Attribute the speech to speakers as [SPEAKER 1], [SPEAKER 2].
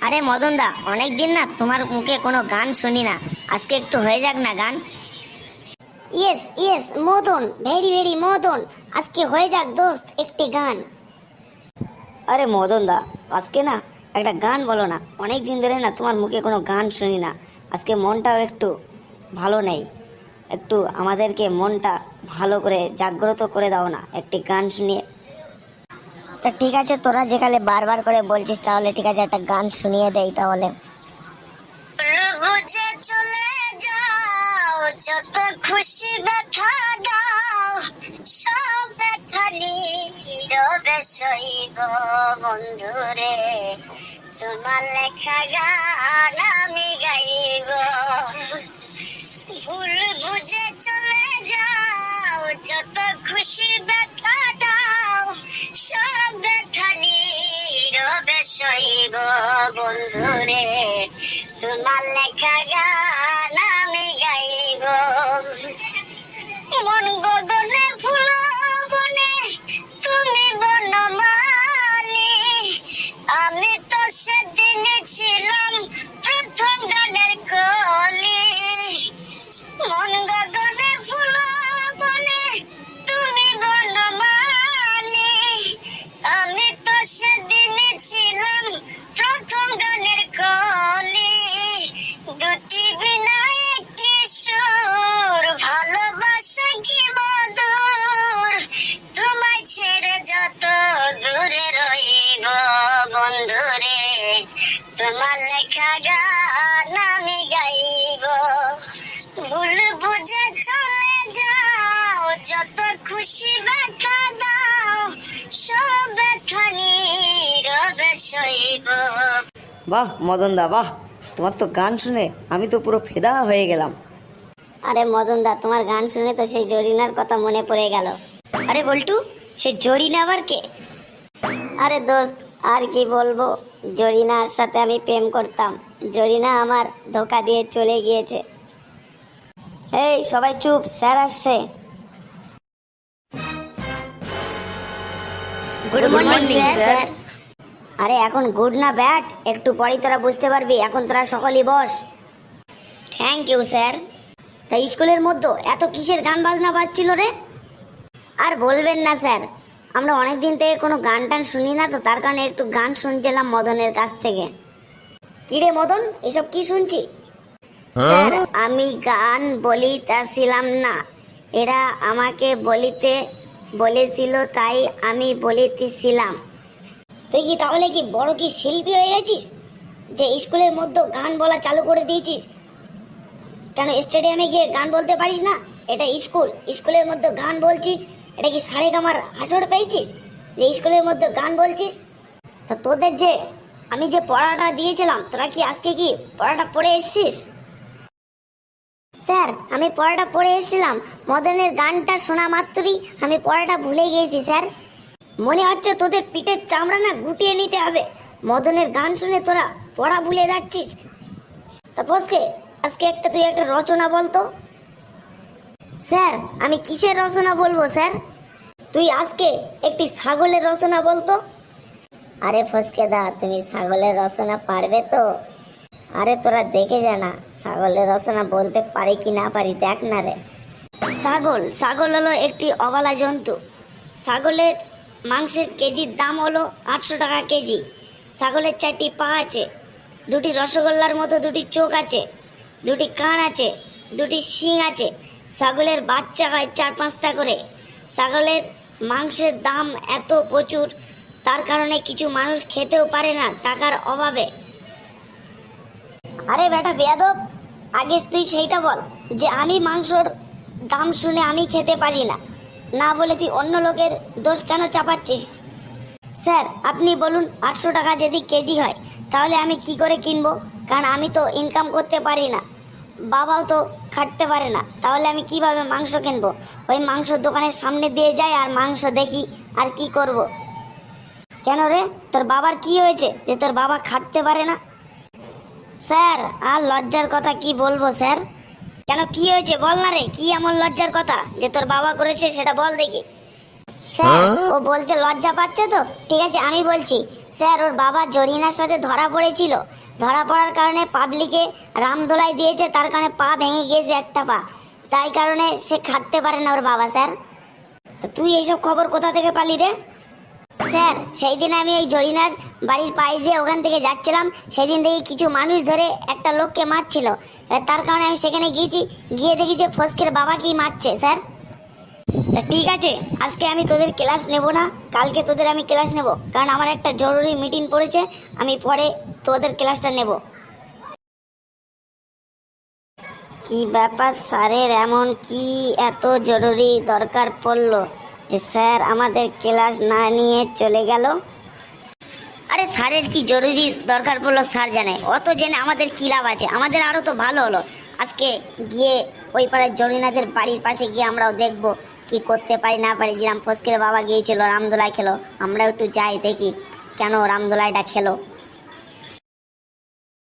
[SPEAKER 1] আরে মদন দা, অনেকদিন না তোমার মুখে কোনো গান শুনি না, আজকে একটু হয়ে যাক না গান। Yes yes Madan, very very Madan, আজকে হয়ে যাক দোস্ত একটি গান। আরে মদন দা, আজকে না একটা গান বলো না, অনেক দিন ধরে না তোমার মুখে কোনো গান শুনি না, আজকে মনটাও একটু ভালো নেই, একটু আমাদেরকে মনটা ভালো করে জাগ্রত করে দাও না একটি গান শুনিয়ে। তা ঠিক আছে, তোরা যেখানে বারবার করে বলছিস তাহলে ঠিক আছে, একটা গান শুনিয়ে দেই তাহলে। বুঝে চলে যাও, যত খুশি ব্যথা দাও, সব ব্যথা নীরবে সইব বন্ধুরে, তোমার লেখা গান আমি গাইব। ভুল বুঝে চলে যাও, যত খুশি ব্যথা দাও, সব ব্যথা নীরবে সইব বন্ধুরে, তোমার লেখা গান আমি গাইব। মন গগনে ফুল বনে তুমি বনমালী, আমি তো সেদিন ছিলাম প্রথম গানের কলি। মন গগনে ফুল বনে তুমি বনমালী, আমি তো সেদিন ছিলাম প্রথম গানের কলি। দুটি বিনা একটি সুর, ভালোবাসা কি মধুর, তোমায় ছেড়ে যত দূরে রইব বন্ধুরে, তোমার লেখা গান আমি গাইব। ভুল বুঝে চলে যাও, যত খুশি ব্যথা দাও, সব ব্যথা নীরবে সইব।
[SPEAKER 2] বাহ মদন দা বাহ, তোমার তো গান শুনে আমি তো পুরো ফিদা হয়ে গেলাম।
[SPEAKER 1] আরে মদন দা, তোমার গান শুনে তো সেই জরিনার কথা মনে পড়ে গেল। আরে বল্টু, সে জরিনা আবার কে? আরে দোস্ত, আর কি বলবো, জরিনার সাথে আমি প্রেম করতাম, জরিনা আমার ধোকা দিয়ে চলে গিয়েছে। এই সবাই চুপ, স্যার আসছে। Good morning sir. আরে এখন গুড না ব্যাড, একটু পরেই তোরা বুঝতে পারবি, এখন তোরা সকলেই বস। Thank you sir. তা স্কুলের মধ্যে এত কিসের গান বাজনা বাজছিল রে? আর বলবেন না স্যার, আমরা অনেক দিন থেকে কোনো গান টান শুনি না, তো তার কারণে একটু গান শুনছিলাম মদনের কাছ থেকে। কি রে মদন, এসব কি শুনছি? স্যার আমি গান বলিতেছিলাম না, এরা আমাকে বলিতে বলেছিল তাই আমি বলিতেছিলাম। তুই কি তাহলে কি বড় কি শিল্পী হয়ে গেছিস যে স্কুলের মধ্যে গান বলা চালু করে দিয়েছিস? কেন স্টেডিয়ামে গিয়ে গান বলতে পারিস না? এটা স্কুল, স্কুলের মধ্যে গান বলছিস, এটা কি সারেগামার আসর পেয়েছিস যে স্কুলের মধ্যে গান বলছিস? তা তোদের যে আমি যে পড়াটা দিয়েছিলাম, তোরা কি আজকে কি পড়াটা পড়ে এসছিস? স্যার আমি পড়াটা পড়ে এসেছিলাম, মদনের গানটা শোনা মাত্রই আমি পড়াটা ভুলে গিয়েছি স্যার। মনে হচ্ছে তোদের পিঠের চামড়া না গুটিয়ে নিতে হবে, মদনের গান শুনে তোরা পড়া ভুলে যাচ্ছিস। তা বসকে আজকে তুই একটা রচনা বলতো। স্যার আমি কিসের রচনা বলবো স্যার? তুই আজকে একটি ছাগলের রচনা বলতো। আরে ফসকে দা, তুমি ছাগলের রচনা পারবে তো? আরে তোরা দেখে যা না, ছাগলের রচনা বলতে পারি কি না পারি দেখ না রে। ছাগল হলো একটি অবলা জন্তু। ছাগলের মাংসের কেজির দাম হলো 800 টাকা কেজি। ছাগলের 4টি পা আছে, 2টি রসগোল্লার মতো 2টি চোখ আছে, 2টি কান আছে, 2টি শিং আছে। ছাগলের বাচ্চা হয় 4-5টা করে। ছাগলের মাংসের দাম এত প্রচুর, তার কারণে কিছু মানুষ খেতেও পারে না টাকার অভাবে। আরে বেটা বেয়াদব, আগে তুই সেইটা বল যে আমি মাংসর দাম শুনে আমি খেতে পারি না, না বলে তুই অন্য লোকের দোষ কেন চাপাচ্ছিস? স্যার আপনি বলুন, 800 টাকা যদি কেজি হয় তাহলে আমি কি করে কিনবো? কারণ আমি তো ইনকাম করতে পারি না, বাবাও তো খাটতে পারে না, তাহলে আমি কিভাবে মাংস কিনবো? ওই মাংসর দোকানের সামনে দিয়ে যাই আর মাংস দেখি, আর কি করব? কেন রে, তোর বাবার কি হয়েছে যে তোর বাবা খাটতে পারে না? স্যার আর লজ্জার কথা কি বলবো স্যার? কেন কি হয়েছে বল না রে, কি এমন লজ্জার কথা যে তোর বাবা করেছে সেটা বল দেখি। স্যার ও বলতে লজ্জা পাচ্ছে তো, ঠিক আছে আমি বলছি। স্যার ওর বাবা জরিনার সাথে ধরা পড়েছিল, ধরা পড়ার কারণে পাবলিকে রামদোলাই দিয়েছে, তার কারণে পা ভেঙে গিয়েছে একটা পা, তাই কারণে সে খাটতে পারে না ওর বাবা। স্যার তো তুই এইসব খবর কোথা থেকে পালি রে? স্যার সেই দিন আমি এই জরিনার বাড়ির পাশ দিয়ে ওখান থেকে যাচ্ছিলাম, সেদিন দেখি কিছু মানুষ ধরে একটা লোককে মারছিল, তার কারণে আমি সেখানে গিয়েছি, গিয়ে দেখি যে ফস্কের বাবাকেই মারছে। স্যার তা ঠিক আছে, আজকে আমি তোদের ক্লাস নেব না, কালকে তোদের আমি ক্লাস নেব, কারণ আমার একটা জরুরি মিটিং পড়েছে, আমি পরে তোদের ক্লাসটা নেব। কি ব্যাপার স্যারের এমন কি এত জরুরি দরকার পড়লো যে স্যার আমাদের ক্লাস না নিয়ে চলে গেল? আরে স্যারের কি জরুরি দরকার পড়লো স্যার জানে, অত জেনে আমাদের কি লাভ আছে? আমাদের আরও তো ভালো হলো আজকে গিয়ে ওই পাড়ার জরিনাদের বাড়ির পাশে গিয়ে আমরাও দেখবো কি করতে পারি না পারি। যেরকম ফস্কের বাবা গিয়েছিল রামদোলাই খেলো, আমরাও একটু যাই দেখি কেন রামদোলাইটা খেলো।